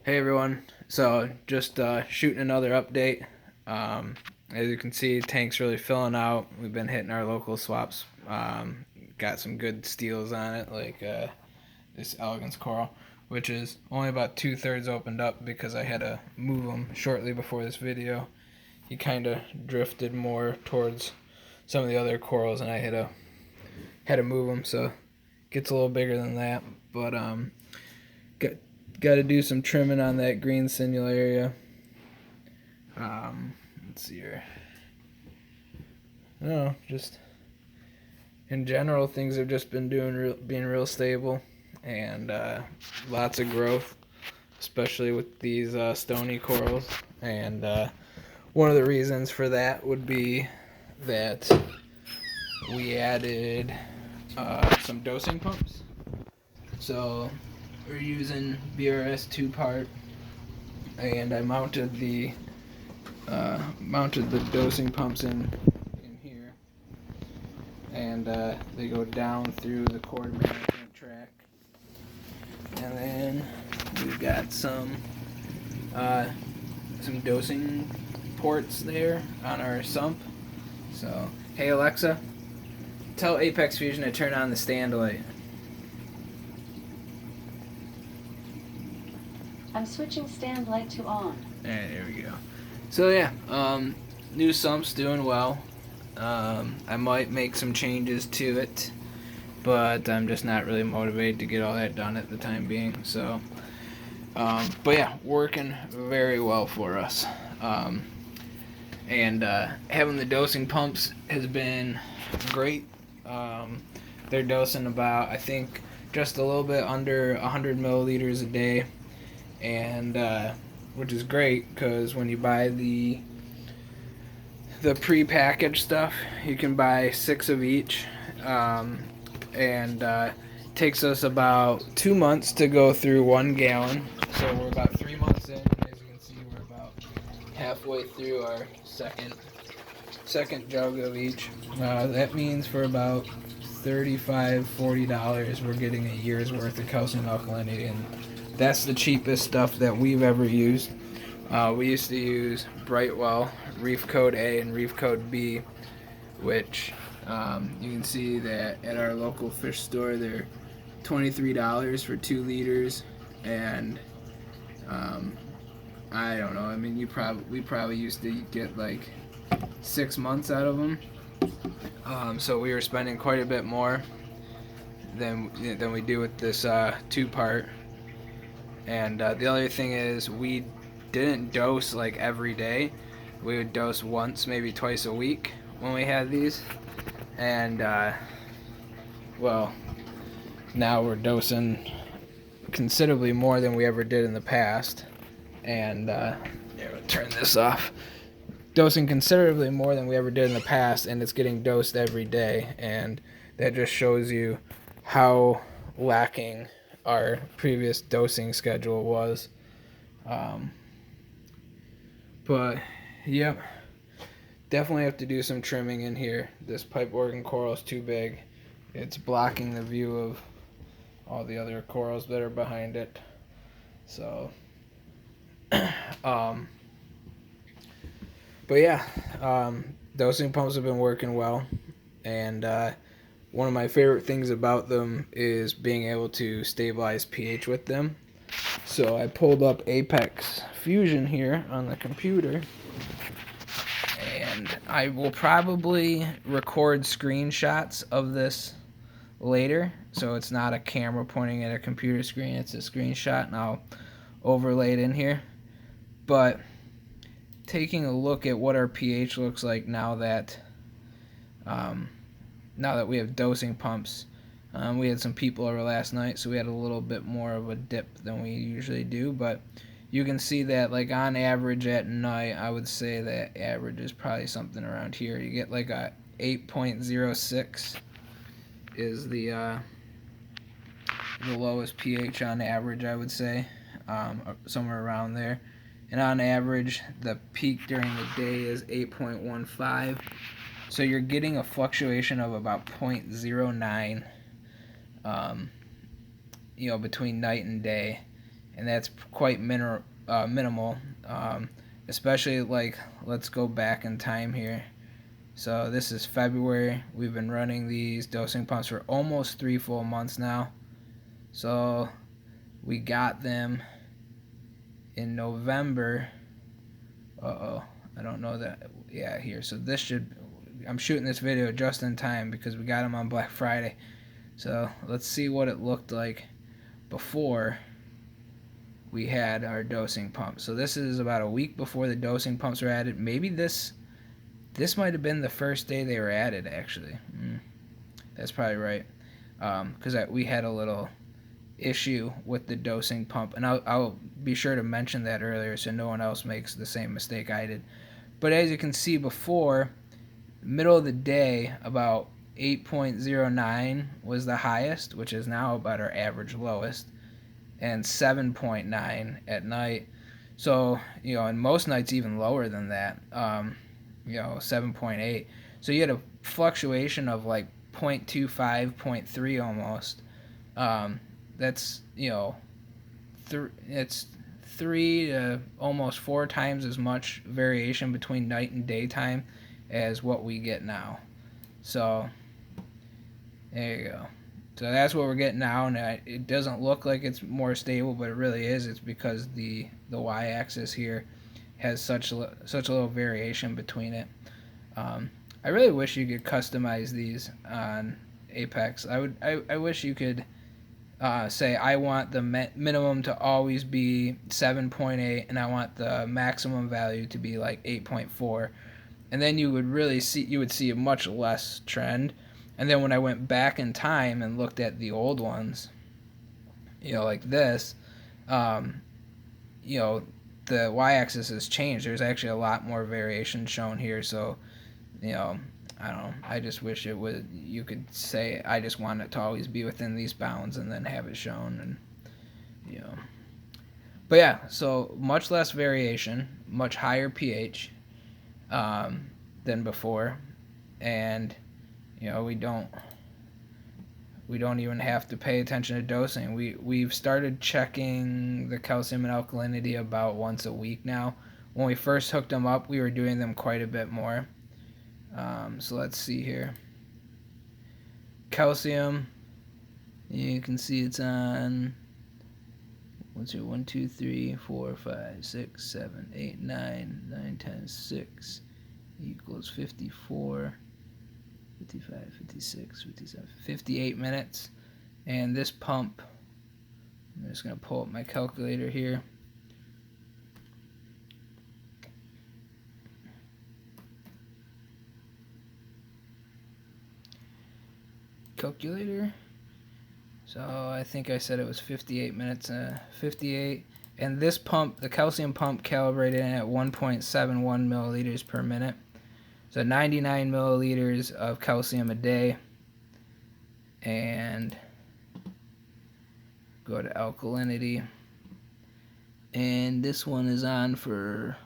Hey everyone, so just shooting another update. As you can see, tank's really filling out. We've been hitting our local swaps. Got some good steals on it, like this elegance coral, which is only about 2/3 opened up because I had to move him shortly before this video. He kind of drifted more towards some of the other corals, and I had to move him, so it gets a little bigger than that. But got got to do some trimming on that green sinularia. Let's see here. No, just in general, things have just been being real stable, and lots of growth, especially with these stony corals. And one of the reasons for that would be that we added some dosing pumps. So we're using BRS 2-part, and I mounted the dosing pumps in here, and they go down through the cord management track. And then we've got some dosing ports there on our sump. So, hey Alexa, tell Apex Fusion to turn on the stand light. I'm switching stand light to on. And there we go. So yeah, new sump's doing well. I might make some changes to it, but I'm just not really motivated to get all that done at the time being. So, but yeah, working very well for us. And having the dosing pumps has been great. They're dosing about, I think, just a little bit under 100 milliliters a day, and which is great because when you buy the pre-packaged stuff, you can buy 6 of each, and takes us about 2 months to go through 1 gallon. So we're about 3 months in. As you can see, we're about halfway through our second jug of each. That means for about $35-40 we're getting a year's worth of calcium alkalinity, and that's the cheapest stuff that we've ever used. We used to use Brightwell, Reef Code A and Reef Code B, which you can see that at our local fish store they're $23 for 2 liters, and I don't know. I mean, we probably used to get like 6 months out of them. So we were spending quite a bit more than we do with this 2-part. And the other thing is, we didn't dose like every day. We would dose once, maybe twice a week when we had these. And well, now we're dosing considerably more than we ever did in the past. And yeah, we'll turn this off. Dosing considerably more than we ever did in the past, and it's getting dosed every day. And that just shows you how lacking our previous dosing schedule was. But yep, definitely have to do some trimming in here. This pipe organ coral is too big. It's blocking the view of all the other corals that are behind it. So but yeah, dosing pumps have been working well, and one of my favorite things about them is being able to stabilize pH with them. So I pulled up Apex Fusion here on the computer, and I will probably record screenshots of this later, so it's not a camera pointing at a computer screen, it's a screenshot, and I'll overlay it in here. But taking a look at what our pH looks like now that we have dosing pumps. We had some people over last night, so we had a little bit more of a dip than we usually do, but you can see that, like, on average at night, I would say that average is probably something around here. You get like a 8.06 is the lowest pH on average, I would say, somewhere around there. And on average, the peak during the day is 8.15. So you're getting a fluctuation of about 0.09, between night and day. and that's quite minimal. Especially like, let's go back in time here. So this is February. We've been running these dosing pumps for almost 3 full months now. So we got them in November. I don't know that. Yeah, here. So this should. I'm shooting this video just in time because we got them on Black Friday. So let's see what it looked like before we had our dosing pump. So this is about a week before the dosing pumps were added. Maybe this might have been the first day they were added, actually. That's probably right. Because we had a little issue with the dosing pump, and I'll be sure to mention that earlier so no one else makes the same mistake I did. But as you can see before, middle of the day, about 8.09 was the highest, which is now about our average lowest, and 7.9 at night. So, and most nights even lower than that, 7.8. So you had a fluctuation of like 0.25, 0.3 almost. That's, it's 3 to almost 4 times as much variation between night and daytime as what we get now. So there you go. So that's what we're getting now, and it doesn't look like it's more stable, but it really is. It's because the y-axis here has such a little variation between it. I really wish you could customize these on Apex. I wish you could say I want the minimum to always be 7.8, and I want the maximum value to be like 8.4, and then you would see a much less trend. And then when I went back in time and looked at the old ones, like this, the y-axis has changed. There's actually a lot more variation shown here. So, I don't know. I just wish you could say, I just want it to always be within these bounds and then have it shown. And, but yeah, so much less variation, much higher pH than before. And, we don't even have to pay attention to dosing. We've started checking the calcium and alkalinity about once a week now. When we first hooked them up, we were doing them quite a bit more. So let's see here. Calcium, you can see it's on, what's it, 1, 2, 3, 4, 5, 6, 7, 8, 9, 9 times 6 equals 54. 55, 56, 57, 58 minutes. And this pump, I'm just going to pull up my calculator here. Calculator. So I think I said it was 58 minutes. 58. And this pump, the calcium pump, calibrated at 1.71 milliliters per minute. So 99 milliliters of calcium a day. And go to alkalinity. And this one is on for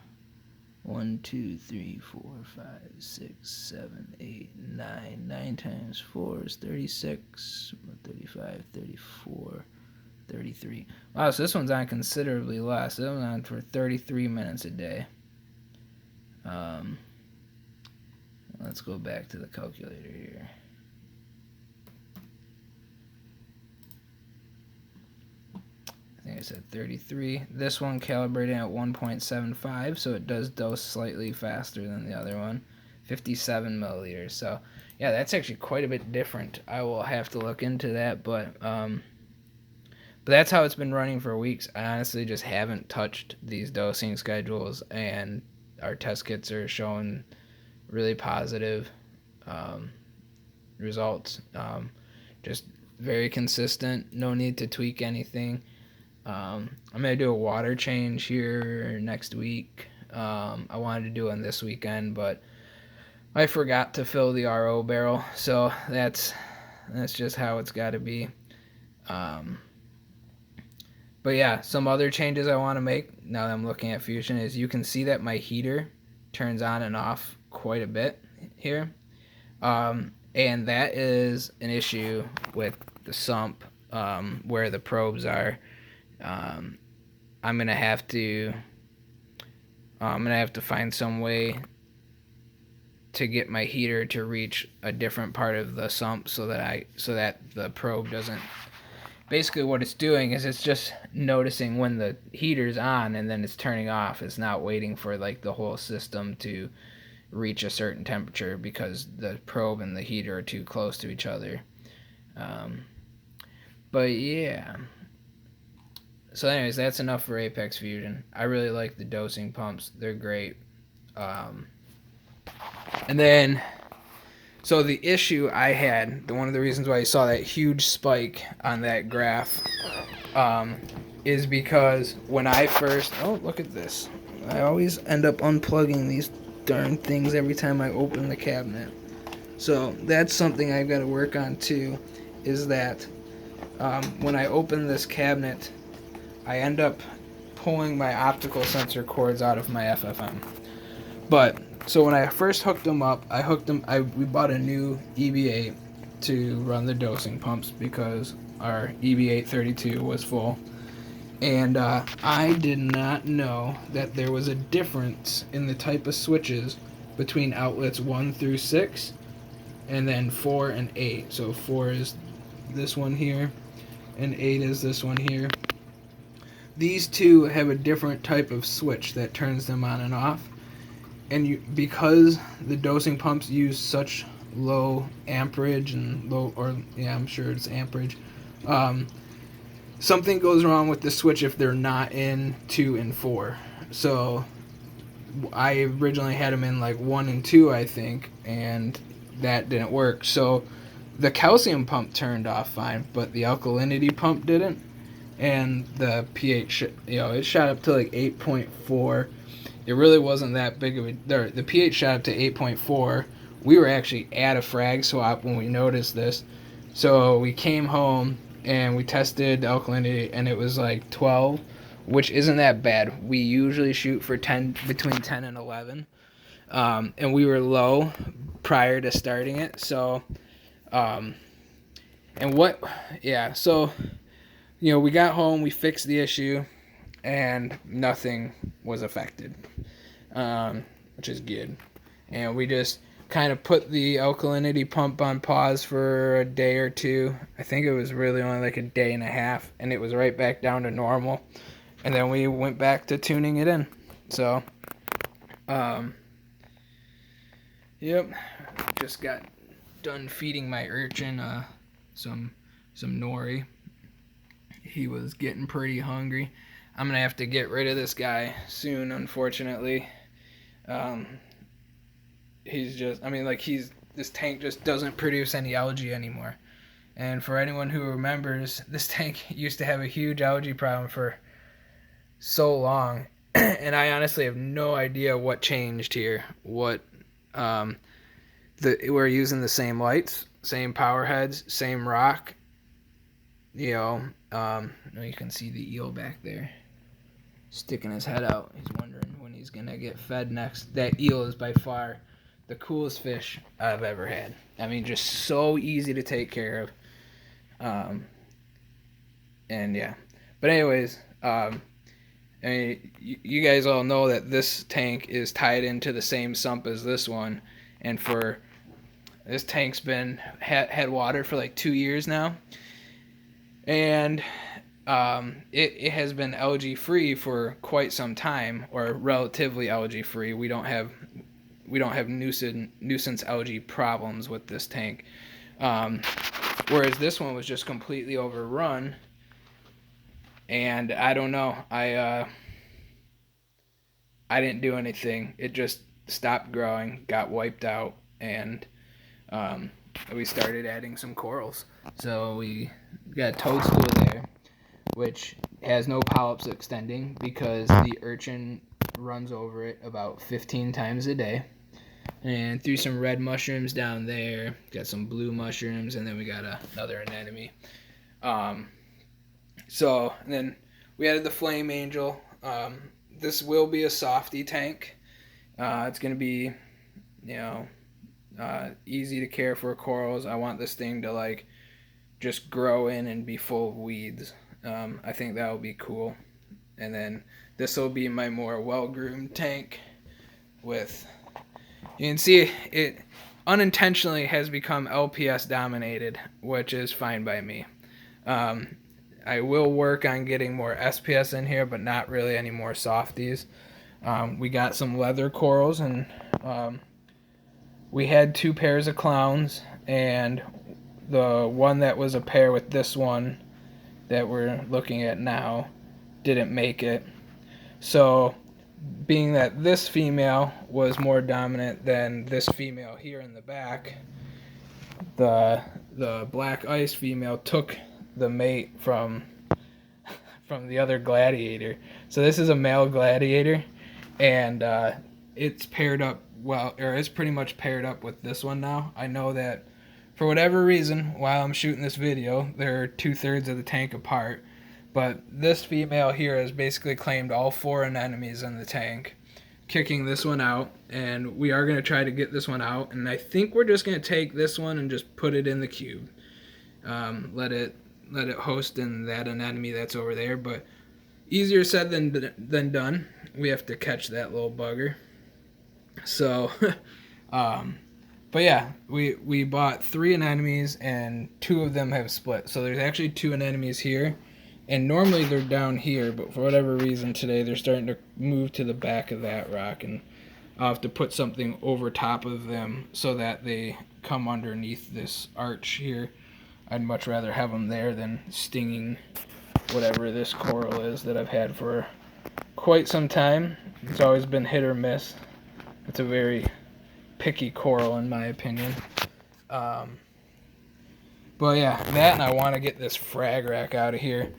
1, 2, 3, 4, 5, 6, 7, 8, 9. 9 times 4 is 36. 35, 34, 33. Wow, so this one's on considerably less. This one's on for 33 minutes a day. Let's go back to the calculator here. I think I said 33. This one calibrated at 1.75, so it does dose slightly faster than the other one. 57 milliliters. So, yeah, that's actually quite a bit different. I will have to look into that, but that's how it's been running for weeks. I honestly just haven't touched these dosing schedules, and our test kits are showing really positive results. Just very consistent. No need to tweak anything. I'm going to do a water change here next week. I wanted to do one this weekend, but I forgot to fill the RO barrel, so that's just how it's got to be. But yeah, some other changes I want to make now that I'm looking at Fusion is you can see that my heater turns on and off quite a bit here. And that is an issue with the sump where the probes are. I'm gonna have to find some way to get my heater to reach a different part of the sump so that the probe doesn't. Basically, what it's doing is it's just noticing when the heater's on and then it's turning off. It's not waiting for like the whole system to reach a certain temperature because the probe and the heater are too close to each other. Um, but yeah. So, anyways, that's enough for Apex Fusion. I really like the dosing pumps. They're great. Um, and then, so the issue I had, one of the reasons why you saw that huge spike on that graph, um, is because when I first, oh, look at this. I always end up unplugging these darn things every time I open the cabinet. So that's something I've got to work on too, is that when I open this cabinet, I end up pulling my optical sensor cords out of my FFM. But so when I first hooked them up, we bought a new EB8 to run the dosing pumps because our EB832 was full. And I did not know that there was a difference in the type of switches between outlets 1 through 6 and then 4 and 8. So 4 is this one here and 8 is this one here. These two have a different type of switch that turns them on and off. And because the dosing pumps use such low amperage and I'm sure it's amperage, something goes wrong with the switch if they're not in 2 and 4. So I originally had them in like 1 and 2, I think, and that didn't work. So the calcium pump turned off fine, but the alkalinity pump didn't. And the pH, it shot up to like 8.4. It really wasn't that big of a. The pH shot up to 8.4. We were actually at a frag swap when we noticed this. So we came home and we tested the alkalinity, and it was like 12, which isn't that bad. We usually shoot for 10, between 10 and 11. And we were low prior to starting it. So, so, we got home, we fixed the issue, and nothing was affected, which is good. And we just kind of put the alkalinity pump on pause for a day or two. I think it was really only like a day and a half, and it was right back down to normal. And then we went back to tuning it in. So, yep, just got done feeding my urchin some nori. He was getting pretty hungry. I'm gonna have to get rid of this guy soon, unfortunately. This tank just doesn't produce any algae anymore. And for anyone who remembers, this tank used to have a huge algae problem for so long, and I honestly have no idea what changed here. We're using the same lights, same power heads, same rock. You can see the eel back there sticking his head out. He's wondering when he's gonna get fed next. That eel is by far the coolest fish I've ever had. I mean, just so easy to take care of. And yeah, but anyways, you guys all know that this tank is tied into the same sump as this one, and for this tank's been had water for like 2 years now, and it has been algae free for quite some time, or relatively algae free. We don't have nuisance algae problems with this tank, whereas this one was just completely overrun. And I don't know, I didn't do anything. It just stopped growing, got wiped out, and we started adding some corals. So we got a toadstool there, which has no polyps extending because the urchin runs over it about 15 times a day. And threw some red mushrooms down there, got some blue mushrooms, and then we got another anemone. And then we added the flame angel. This will be a softy tank. It's going to be, easy to care for corals. I want this thing to just grow in and be full of weeds. I think that would be cool. And then this will be my more well-groomed tank with, you can see it unintentionally has become LPS dominated, which is fine by me. I will work on getting more SPS in here, but not really any more softies. We got some leather corals, and we had 2 pairs of clowns, and the one that was a pair with this one that we're looking at now didn't make it. So being that this female was more dominant than this female here in the back, the black ice female took the mate from the other gladiator. So this is a male gladiator, and it's paired up well, or it's pretty much paired up with this one now. I know that for whatever reason, while I'm shooting this video, they're 2/3 of the tank apart. But this female here has basically claimed all 4 anemones in the tank, kicking this one out, and we are going to try to get this one out. And I think we're just going to take this one and just put it in the cube. Let it host in that anemone that's over there, but easier said than done. We have to catch that little bugger. So, but yeah, we bought 3 anemones, and 2 of them have split. So there's actually 2 anemones here. And normally they're down here, but for whatever reason today they're starting to move to the back of that rock, and I'll have to put something over top of them so that they come underneath this arch here. I'd much rather have them there than stinging whatever this coral is that I've had for quite some time. It's always been hit or miss. It's a very picky coral in my opinion. But yeah, that, and I want to get this frag rack out of here.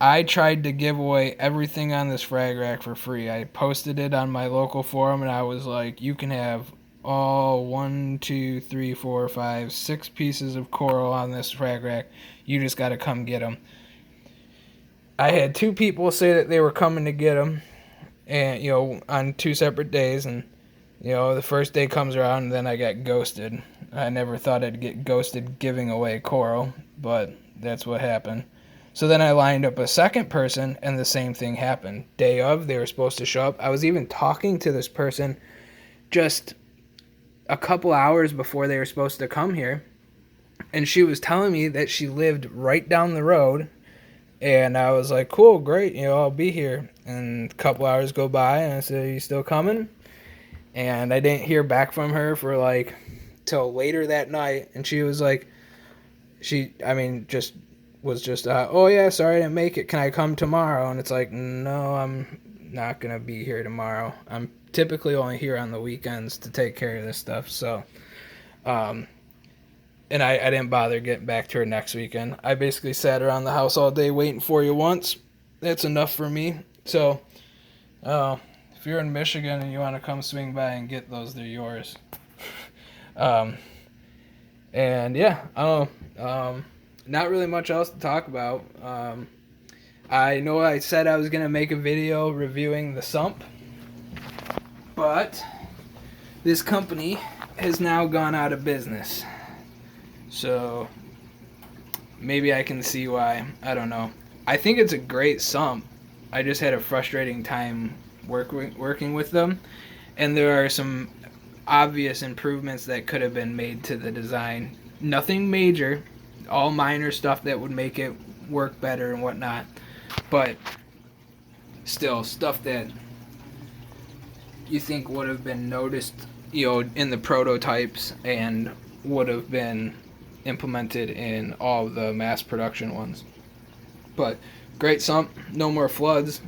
I tried to give away everything on this frag rack for free. I posted it on my local forum, and I was like, you can have all 1, 2, 3, 4, 5, 6 pieces of coral on this frag rack. You just got to come get them. I had 2 people say that they were coming to get them, and on 2 separate days, and the first day comes around, and then I got ghosted. I never thought I'd get ghosted giving away coral, but that's what happened. So then I lined up a second person, and the same thing happened. Day of, they were supposed to show up. I was even talking to this person just a couple hours before they were supposed to come here, and she was telling me that she lived right down the road, and I was like, cool, great, I'll be here. And a couple hours go by, and I said, are you still coming? And I didn't hear back from her for till later that night, and she was like, oh yeah, sorry I didn't make it. Can I come tomorrow? And it's like, no, I'm not going to be here tomorrow. I'm typically only here on the weekends to take care of this stuff. So, and I didn't bother getting back to her next weekend. I basically sat around the house all day waiting for you once. That's enough for me. So, if you're in Michigan and you want to come swing by and get those, they're yours. And yeah, not really much else to talk about. I know I said I was going to make a video reviewing the sump, but this company has now gone out of business. So maybe I can see why. I don't know. I think it's a great sump. I just had a frustrating time working with them, and there are some obvious improvements that could have been made to the design. Nothing major, all minor stuff that would make it work better and whatnot, but still stuff that you think would have been noticed, in the prototypes and would have been implemented in all of the mass production ones. But great sump, no more floods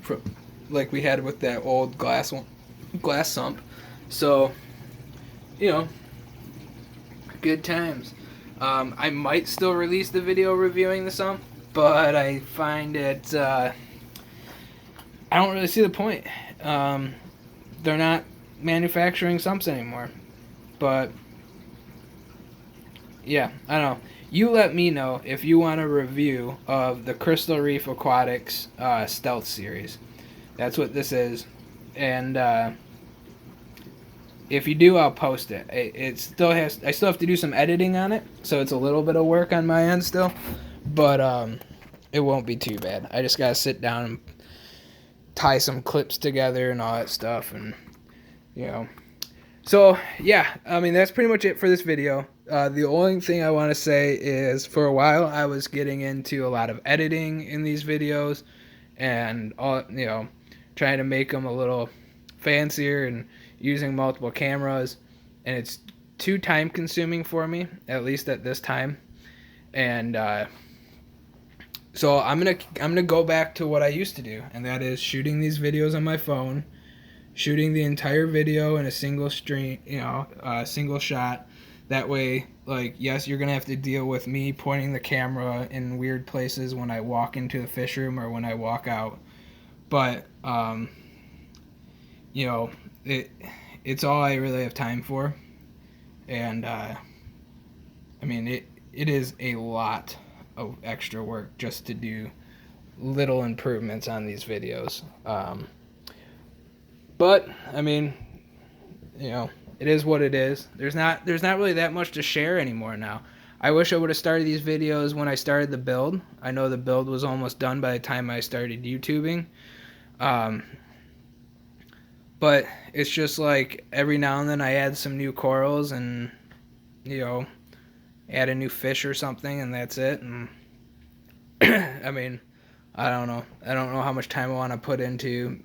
like we had with that old glass sump. So, good times. I might still release the video reviewing the sump, but I find it, I don't really see the point. They're not manufacturing sumps anymore. But, yeah, I don't know. You let me know if you want a review of the Crystal Reef Aquatics Stealth Series. That's what this is. And, if you do, I'll post it. I still have to do some editing on it, so it's a little bit of work on my end still, but it won't be too bad. I just gotta sit down and tie some clips together and all that stuff, and you know. So yeah, I mean that's pretty much it for this video. The only thing I want to say is, for a while I was getting into a lot of editing in these videos, and all, you know, trying to make them a little fancier and using multiple cameras, and it's too time consuming for me, at least at this time. And so I'm gonna go back to what I used to do, and that is shooting these videos on my phone, shooting the entire video in a single stream, you know, single shot. That way, like, yes, you're gonna have to deal with me pointing the camera in weird places when I walk into the fish room or when I walk out, but you know, it's all I really have time for, and I mean it is a lot of extra work just to do little improvements on these videos. But I mean, you know, it is what it is. There's not really that much to share anymore now. I wish I would have started these videos when I started the build. I know the build was almost done by the time I started YouTubing. But it's just like every now and then I add some new corals and, you know, add a new fish or something, and that's it. And I mean, I don't know. I don't know how much time I want to put into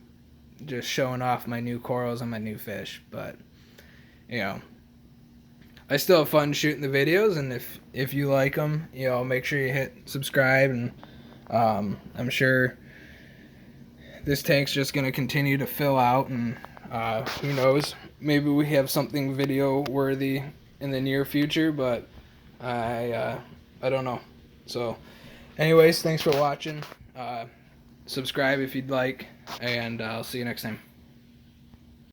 just showing off my new corals and my new fish, but you know, I still have fun shooting the videos, and if you like them, you know, make sure you hit subscribe, and I'm sure this tank's just gonna continue to fill out, and who knows, maybe we have something video worthy in the near future, but I don't know. So anyways, thanks for watching. Subscribe if you'd like, and I'll see you next time.